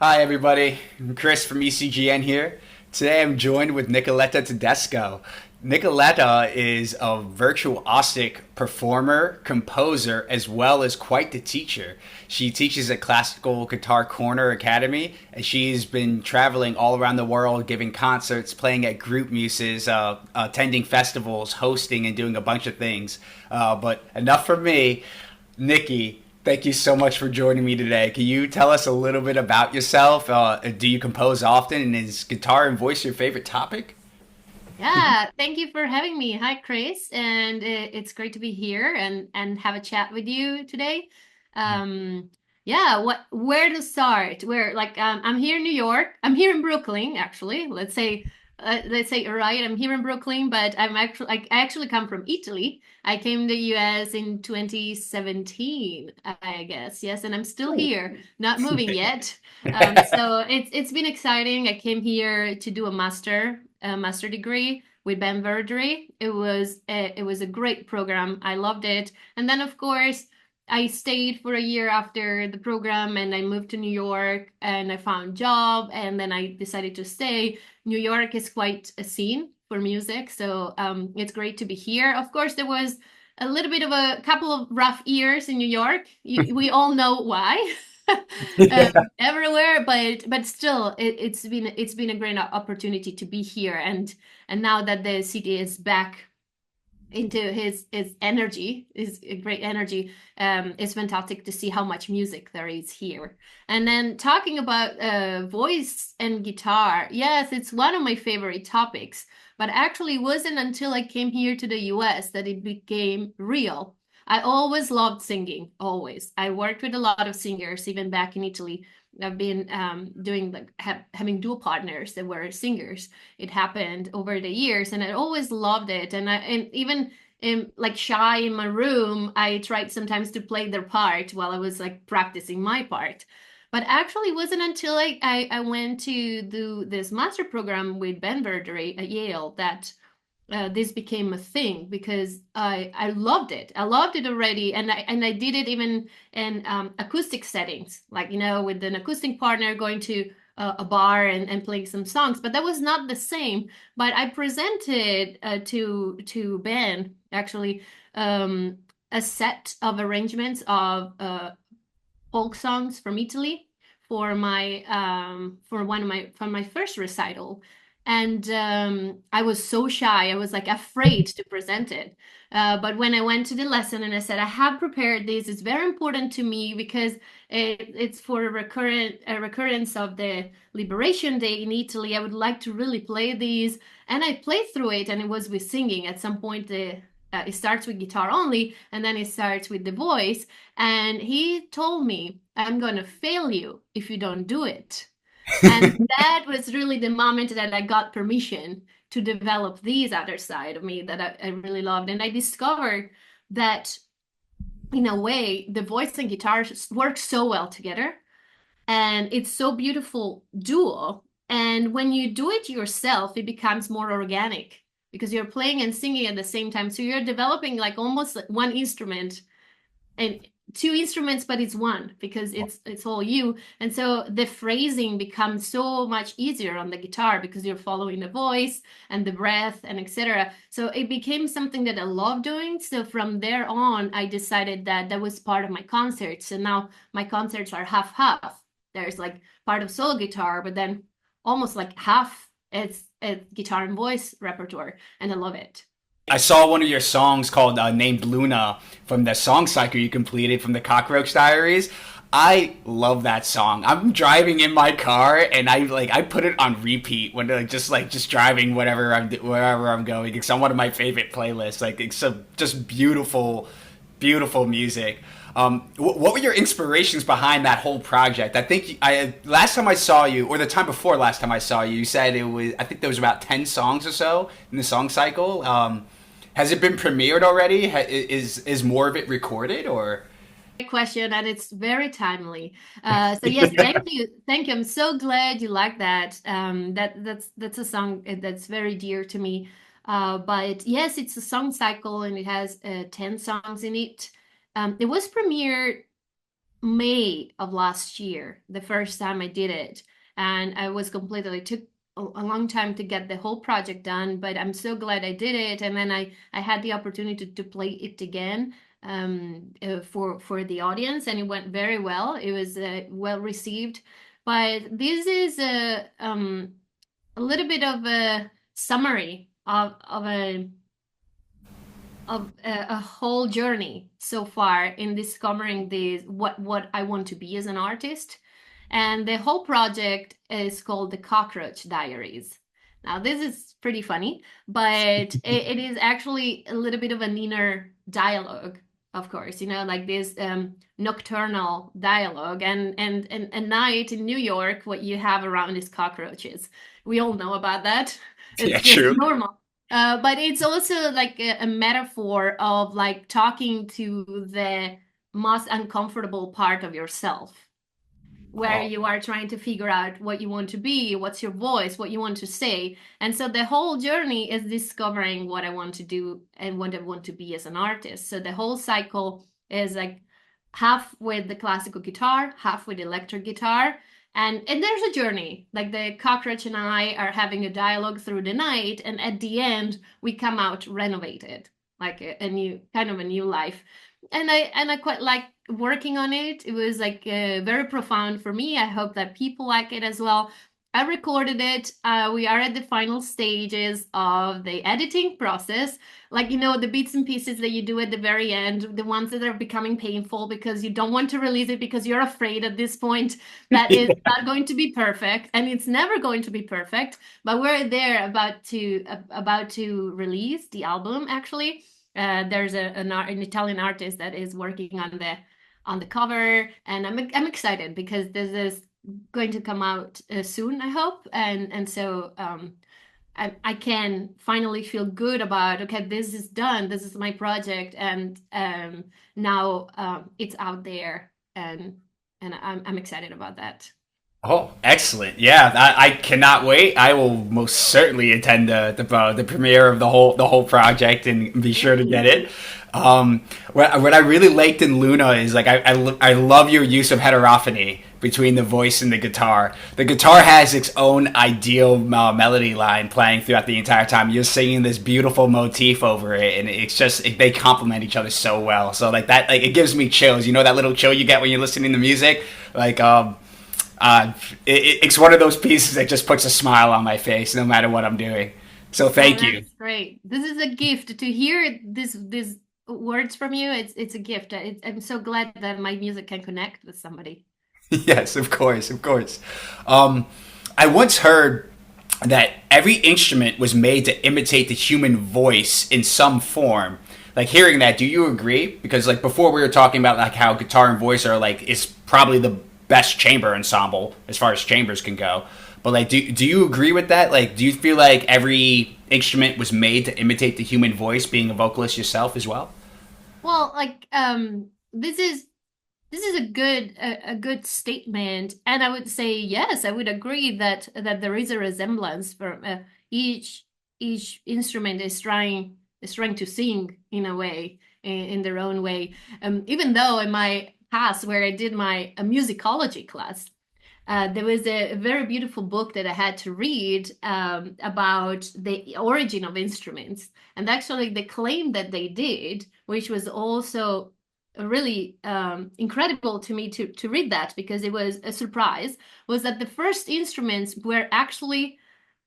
Hi, everybody. I'm Chris from ECGN here. Today I'm joined with Nicoletta Todesco. Nicoletta is a virtuosic performer, composer, as well as quite the teacher. She teaches at Classical Guitar Corner Academy, and she's been traveling all around the world, giving concerts, playing at group muses, attending festivals, hosting, and doing a bunch of things. But enough from me. Nikki, thank you so much for joining me today. Can you tell us a little bit about yourself? Do you compose often? And is guitar and voice your favorite topic? Yeah, thank you for having me. Hi, Chris, and it's great to be here and have a chat with you today. Yeah, where to start? I'm here in New York. I'm here in Brooklyn, actually. Let's say right. I'm here in Brooklyn, but I actually come from Italy. I came to the US in 2017, I guess. Yes, and I'm still here, not moving yet. So it's been exciting. I came here to do a master degree with Ben Verdery. It was a great program. I loved it. And then of course I stayed for a year after the program and I moved to New York and I found a job and then I decided to stay. New York is quite a scene for music, so it's great to be here. Of course, there was a little bit of a couple of rough years in New York. We all know why. Everywhere, but still, it's been a great opportunity to be here, and now that the city is back into his energy, is a great energy. It's fantastic to see how much music there is here. And then talking about voice and guitar, yes, it's one of my favorite topics. But actually, it wasn't until I came here to the US that it became real. I always loved singing, always. I worked with a lot of singers, even back in Italy. I've been doing like having dual partners that were singers. It happened over the years, and I always loved it. And even like shy in my room, I tried sometimes to play their part while I was like practicing my part. But actually, it wasn't until I went to do this master program with Ben Verdery at Yale that this became a thing because I loved it. I loved it already, and I did it even in acoustic settings, like with an acoustic partner going to a bar and playing some songs. But that was not the same. But I presented to Ben actually a set of arrangements of folk songs from Italy for my first recital, and I was so shy. I was like afraid to present it. But when I went to the lesson and I said, I have prepared this, it's very important to me because it's for a recurrence of the Liberation Day in Italy. I would like to really play these, and I played through it, and it was with singing. At some point, it starts with guitar only, and then it starts with the voice. And he told me, I'm going to fail you if you don't do it. And that was really the moment that I got permission to develop these other side of me that I really loved. And I discovered that in a way, the voice and guitar work so well together. And it's so beautiful duo. And when you do it yourself, it becomes more organic because you're playing and singing at the same time. So you're developing like almost like one instrument and two instruments, but it's one because it's all you. And so the phrasing becomes so much easier on the guitar because you're following the voice and the breath and etc. So it became something that I love doing. So from there on, I decided that that was part of my concerts. And now my concerts are half half. There's like part of solo guitar, but then almost like half it's guitar and voice repertoire, and I love it. I saw one of your songs called Named Luna from the song cycle you completed from the Cockroach Diaries. I love that song. I'm driving in my car and I put it on repeat when just driving wherever I'm going. It's on one of my favorite playlists. Like it's just beautiful, beautiful music. What were your inspirations behind that whole project? I think I last time I saw you, or the time before last time I saw you, you said it was. I think there was about 10 songs or so in the song cycle. Has it been premiered already? Is more of it recorded or? Great question, and it's very timely. So yes, thank you. I'm so glad you like that. That's a song that's very dear to me. But yes, it's a song cycle, and it has 10 songs in it. It was premiered May of last year, the first time I did it. And I was completely, it took a long time to get the whole project done, but I'm so glad I did it. And then I had the opportunity to play it again for the audience, and it went very well. It was well received. But this is a little bit of a summary of a whole journey so far in discovering this what I want to be as an artist. And the whole project is called the Cockroach Diaries. Now, this is pretty funny, but it is actually a little bit of an inner dialogue, of course, like this nocturnal dialogue. And at night in New York, what you have around is cockroaches. We all know about that. Yeah, It's just true. normal. But it's also like a metaphor of like talking to the most uncomfortable part of yourself, where Oh, you are trying to figure out what you want to be, what's your voice, what you want to say. And so the whole journey is discovering what I want to do and what I want to be as an artist. So the whole cycle is like half with the classical guitar, half with electric guitar. And there's a journey. Like the cockroach and I are having a dialogue through the night, and at the end we come out renovated, like a new kind of a new life. And I quite like working on it. It was like very profound for me. I hope that people like it as well. I recorded it. We are at the final stages of the editing process. Like, the bits and pieces that you do at the very end, the ones that are becoming painful because you don't want to release it because you're afraid at this point that it's not going to be perfect, and it's never going to be perfect. But we're there about to release the album, actually. There's an Italian artist that is working on the cover, and I'm excited because this is going to come out soon, I hope, and so I can finally feel good about, okay, this is done, this is my project, and now it's out there, and I'm excited about that. oh, excellent! Yeah, I cannot wait. I will most certainly attend the premiere of the whole project and be sure to get Yay. it. What I really liked in Luna is like I love your use of heterophony between the voice and the guitar. The guitar has its own ideal melody line playing throughout the entire time. You're singing this beautiful motif over it, and they complement each other so well. So like that, like it gives me chills. You know that little chill you get when you're listening to music, like uh, it's one of those pieces that just puts a smile on my face no matter what I'm doing. So Oh, thank you. that's great. This is a gift to hear these words from you. It's a gift. I'm so glad that my music can connect with somebody. Yes, of course, of course. Um, I once heard that every instrument was made to imitate the human voice in some form. Like hearing that, do you agree? Because like before we were talking about like how guitar and voice are like is probably the best chamber ensemble as far as chambers can go. But like do you agree with that? Like do you feel like every instrument was made to imitate the human voice being a vocalist yourself as well? Well, like this is a good statement, and I would say yes, I would agree that there is a resemblance from each instrument is trying to sing in a way, in their own way. Even though in my past, where I did my a musicology class, there was a very beautiful book that I had to read about the origin of instruments. And actually, the claim that they did, which was also really incredible to me to read that because it was a surprise, was that the first instruments were actually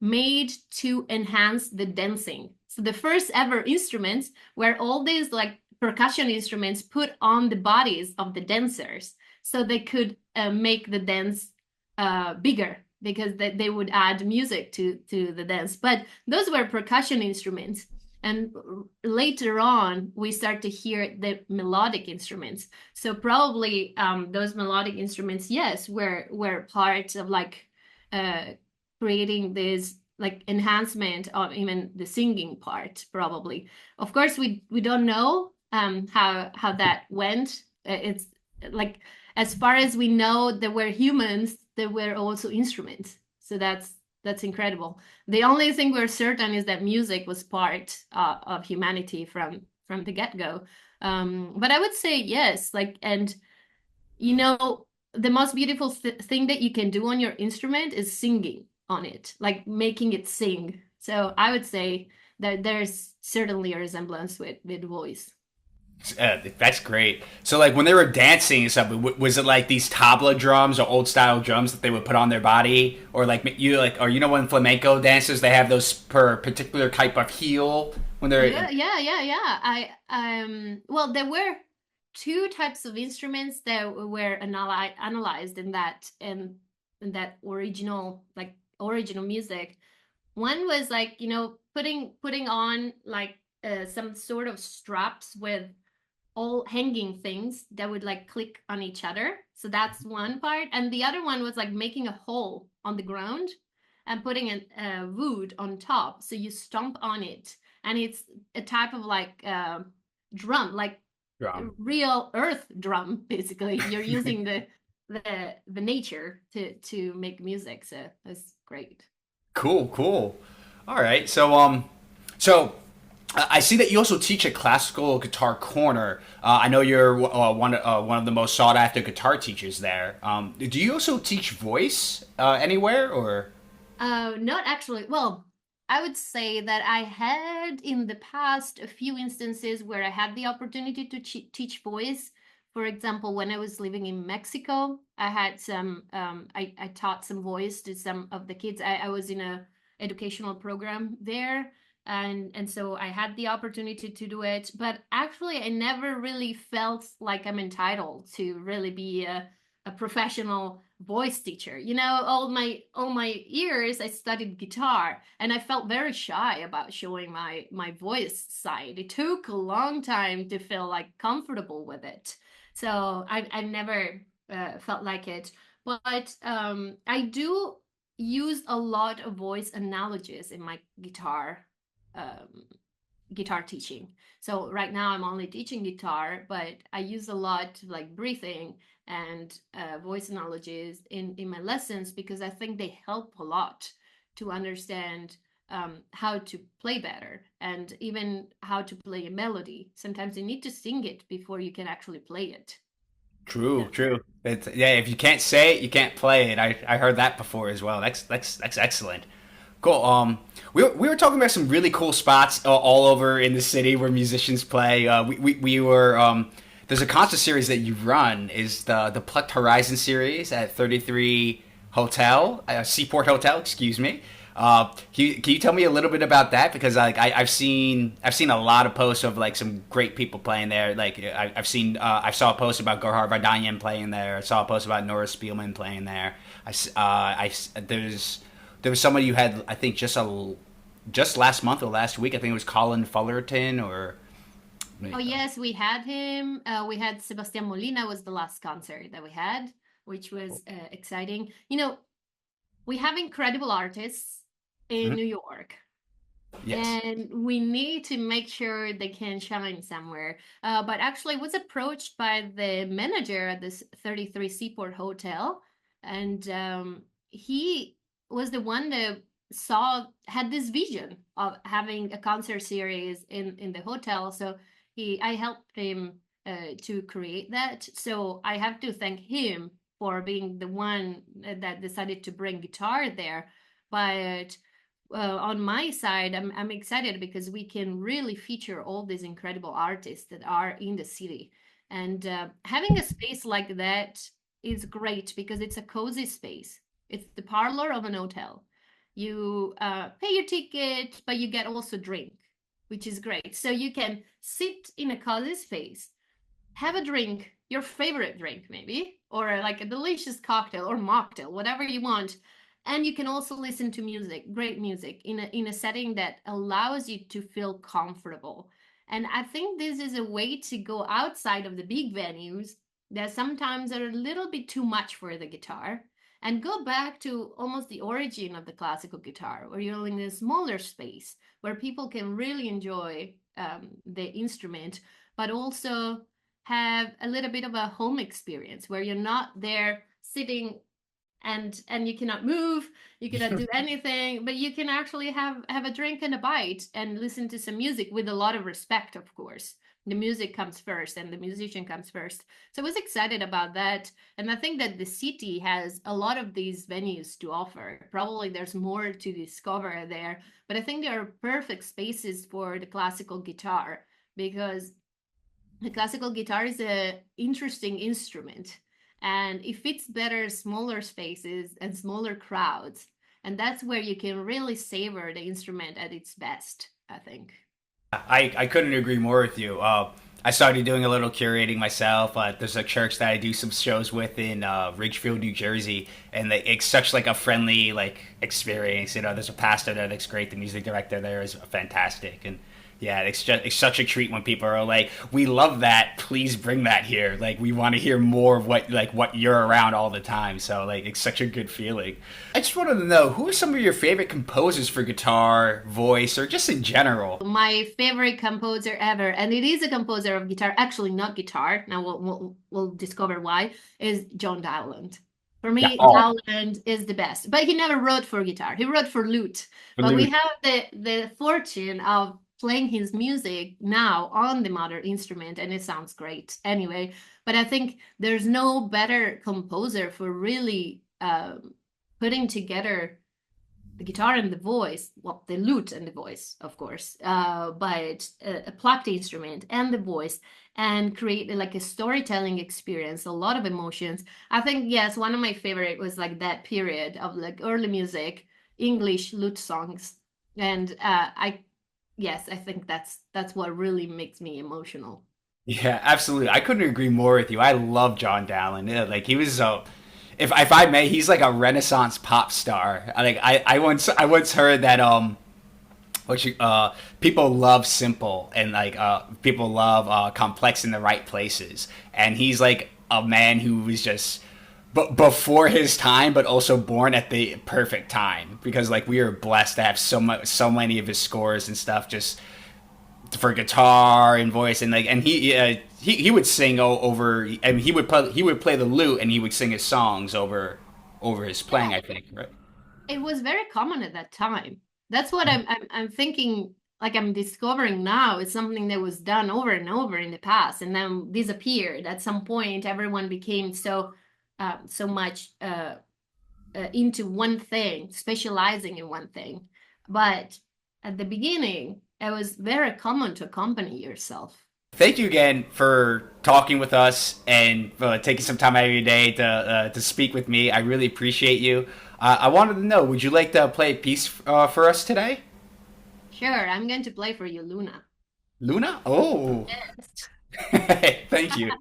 made to enhance the dancing. So the first ever instruments were all these like percussion instruments put on the bodies of the dancers so they could make the dance bigger because they would add music to the dance. But those were percussion instruments. And later on, we start to hear the melodic instruments. So probably those melodic instruments, yes, were part of like uh, creating this like enhancement of even the singing part. Probably, of course, we don't know how that went. It's like as far as we know, there were humans, there were also instruments. So that's incredible. The only thing we're certain is that music was part of humanity from the get-go. But I would say yes, like, and You know, the most beautiful thing that you can do on your instrument is singing on it, like making it sing. So I would say that there's certainly a resemblance with voice. That's great. So, like, when they were dancing and stuff, was it like these tabla drums or old style drums that they would put on their body, or or when flamenco dancers they have those per particular type of heel when they're. Yeah. Well, there were two types of instruments that were analyzed in that original music. One was like, putting on like some sort of straps with all hanging things that would like click on each other. So that's one part. And the other one was like making a hole on the ground and putting a wood on top. So you stomp on it. And it's a type of like drum, like Drum. real earth drum, basically. You're using the nature to make music. So that's great. Cool, cool. All right. So I see that you also teach at Classical Guitar Corner. I know you're one of the most sought after guitar teachers there. Do you also teach voice anywhere or? Not actually. Well, I would say that I had in the past a few instances where I had the opportunity to teach voice. For example, when I was living in Mexico, I had I taught some voice to some of the kids. I was in a educational program there, and so I had the opportunity to do it. But actually, I never really felt like I'm entitled to really be a professional voice teacher. All my years I studied guitar and I felt very shy about showing my voice side. It took a long time to feel like comfortable with it. So I never felt like it. But I do use a lot of voice analogies in my um, guitar teaching. So right now I'm only teaching guitar, but I use a lot like breathing and voice analogies in my lessons because I think they help a lot to understand how to play better and even how to play a melody. Sometimes you need to sing it before you can actually play it. True, Yeah. true. Yeah, if you can't say it, you can't play it. I heard that before as well. That's excellent. Cool. We were talking about some really cool spots all over in the city where musicians play. We were there's a concert series that you run is the Plucked Horizon series at 33 Hotel Seaport Hotel. Excuse me. Can you tell me a little bit about that? Because I've seen a lot of posts of like some great people playing there. Like I saw a post about Gerhard Vardanyan playing there. I saw a post about Nora Spielman playing there. There was somebody you had I think just last month or last week. I think it was Colin Fullerton or. Oh yes, we had him. We had Sebastian Molina was the last concert that we had, which was exciting. We have incredible artists in Mhm. New York, Yes. and we need to make sure they can shine somewhere. But actually, I was approached by the manager at this 33 Seaport Hotel, and he was the one that had this vision of having a concert series in the hotel. So I helped him to create that. So I have to thank him for being the one that decided to bring guitar there. But on my side, I'm excited because we can really feature all these incredible artists that are in the city. And having a space like that is great because it's a cozy space. It's the parlor of an hotel. You pay your ticket, but you get also drink, which is great. So you can sit in a cozy space, have a drink, your favorite drink maybe, or like a delicious cocktail or mocktail, whatever you want. And you can also listen to music, great music, in a setting that allows you to feel comfortable. And I think this is a way to go outside of the big venues that sometimes are a little bit too much for the guitar and go back to almost the origin of the classical guitar, where you're in a smaller space where people can really enjoy the instrument, but also have a little bit of a home experience where you're not there sitting and you cannot move, you cannot do anything, but you can actually have a drink and a bite and listen to some music with a lot of respect, of course, the music comes first and the musician comes first. So I was excited about that. And I think that the city has a lot of these venues to offer. Probably there's more to discover there, but I think they are perfect spaces for the classical guitar because the classical guitar is an interesting instrument and it fits better smaller spaces and smaller crowds. And that's where you can really savor the instrument at its best, I think. I couldn't agree more with you. I started doing a little curating myself. There's a church that I do some shows with in Ridgefield, New Jersey, and it's such like a friendly like experience. You know, there's a pastor there that's great. The music director there is fantastic, and yeah, it's such a treat when people are like, "We love that. Please bring that here. Like, we want to hear more of what you're around all the time." So like, it's such a good feeling. I just wanted to know who are some of your favorite composers for guitar, voice, or just in general. My favorite composer ever, and it is a composer of guitar, actually not guitar. Now we'll discover why, is John Dowland. For Yeah. me, Oh, Dowland is the best, but he never wrote for guitar. He wrote for lute. But we Blue. have the fortune of playing his music now on the mother instrument, and it sounds great anyway. But I think there's no better composer for really putting together the guitar and the voice, well, the lute and the voice, of course, but a plucked instrument and the voice, and create like a storytelling experience, a lot of emotions. I think, yes, one of my favorite was like that period of like early music, English lute songs. And yes, I think that's what really makes me emotional. Yeah, absolutely. I couldn't agree more with you. I love John Dowland. Yeah, like he was if I may, he's like a Renaissance pop star. I once heard that people love simple and like people love complex in the right places, and he's like a man who was just before his time, but also born at the perfect time because like we are blessed to have so many of his scores and stuff just for guitar and voice, and like and he would sing over. I mean, he would play the lute and he would sing his songs over his playing. Yeah, I think, right? it was very common at that time. That's what I'm thinking, like I'm discovering now is something that was done over and over in the past and then disappeared. At some point, everyone became so much into one thing, specializing in one thing. But at the beginning, it was very common to accompany yourself. Thank you again for talking with us and taking some time out of your day to speak with me. I really appreciate you. I wanted to know, would you like to play a piece for us today? Sure, I'm going to play for you, Luna. Luna? Oh, Yes. thank you.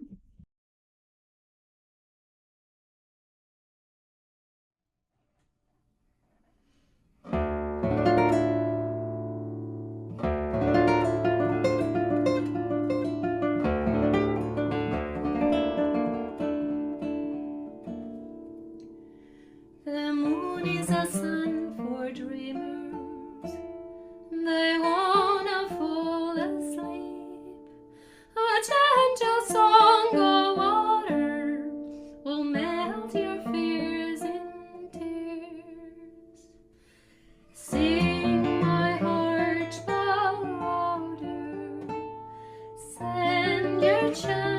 The moon is a sun for dreamers. They wanna fall asleep. A gentle song of water will melt your fears in tears. Sing, my heart, the louder. Send your child.